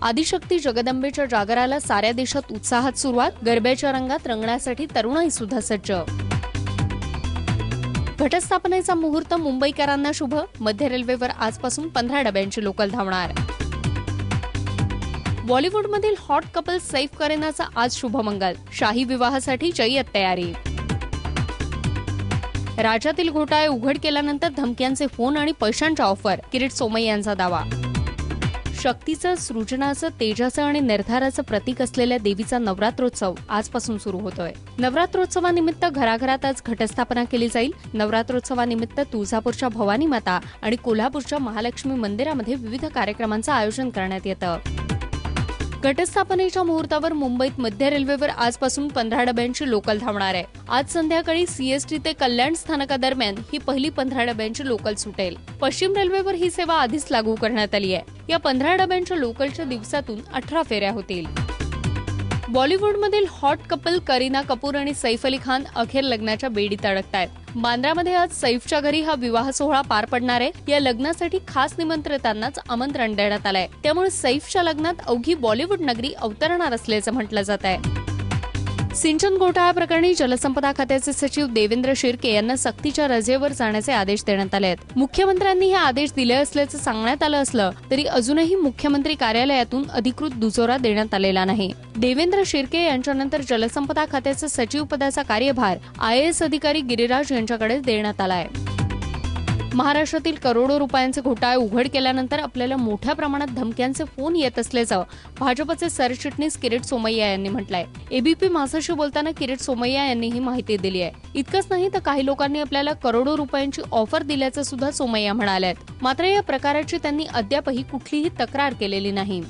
आदिशक्ती जगदंबेच्या जागराला साऱ्या देशात उत्साहात सुरुवात, गरब्याच्या रंगात रंगण्यासाठी तरुणाई सुद्धा सज्ज। घटस्थापनेचा मुहूर्त मुंबईकरांना शुभ, मध्य रेल्वेवर आजपासून 15 डब्यांची लोकल धावणार। बॉलिवूडमधील हॉट कपल सैफ करीनाचा आज शुभमंगल, शाही विवाहासाठी जय्यत तयारी। राज्यातील घोटाळे उघड केल्यानंतर धमक्यांचे फोन आणि पैशांच्या ऑफर, किरीट सोमय्यांचा दावा। शक्तीचं, सृजनाचं, तेजाचं आणि निर्धाराचं प्रतीक असलेल्या देवीचा नवरात्रोत्सव आजपासून सुरू होतोय। नवरात्रोत्सवानिमित्त घराघरात आज घटस्थापना केली जाईल। नवरात्रोत्सवानिमित्त तुळजापूरच्या भवानी माता आणि कोल्हापूरच्या महालक्ष्मी मंदिरामध्ये विविध कार्यक्रमांचं आयोजन करण्यात येतं। घटस्थापनेच्या मुहूर्तावर मुंबईत मध्य रेल्वेवर आजपासून 15 डब्यांची लोकल धावणार आहे। आज संध्याकाळी सीएसटी ते कल्याण स्थानकादरम्यान ही पहिली 15 डब्यांची लोकल सुटेल। पश्चिम रेल्वेवर ही सेवा आधीच लागू करण्यात आली आहे। या 15 डब्यांच्या लोकलच्या दिवसातून 18 फेऱ्या होतील। बॉलिवूडमधील हॉट कपल करीना कपूर आणि सैफ अली खान अखेर लग्नाच्या बेडीत अडकतायत। बांद्रामध्ये आज सैफच्या घरी हा विवाह सोहळा पार पडणार आहे। या लग्नासाठी खास निमंत्रितांनाच आमंत्रण देण्यात आलंय, त्यामुळे सैफच्या लग्नात अवघी बॉलिवूड नगरी अवतरणार असल्याचं म्हटलं जात आहे। सिंचन घोटाळ्याप्रकरणी जलसंपदा खात्याचे सचिव देवेंद्र शिर्के यांना सक्तीच्या रजेवर जाण्याचे आदेश देण्यात आले आहेत। मुख्यमंत्र्यांनी हे आदेश दिले असल्याचं सांगण्यात आलं असलं तरी अजूनही मुख्यमंत्री कार्यालयातून अधिकृत दुजोरा देण्यात आलेला नाही। देवेंद्र शिर्के यांच्यानंतर जलसंपदा खात्याचा सचिव पदाचा कार्यभार IAS अधिकारी गिरिराज यांच्याकडे देण्यात आला आहे। महाराष्ट्रातील करोडो रुपयांचे घोटाळे उघड केल्यानंतर आपल्याला मोठ्या प्रमाणात धमक्यांचे फोन येत असल्याचं भाजपचे सरचिटणीस किरीट सोमय्या यांनी म्हटलंय। ABP माझाशी बोलताना किरीट सोमय्या यांनी ही माहिती दिली आहे। इतकंच नाही तर काही लोकांनी आपल्याला करोडो रुपयांची ऑफर दिल्याचं सुद्धा सोमय्या म्हणाल्यात। मात्र या प्रकाराची त्यांनी अद्यापही कुठलीही तक्रार केलेली नाही।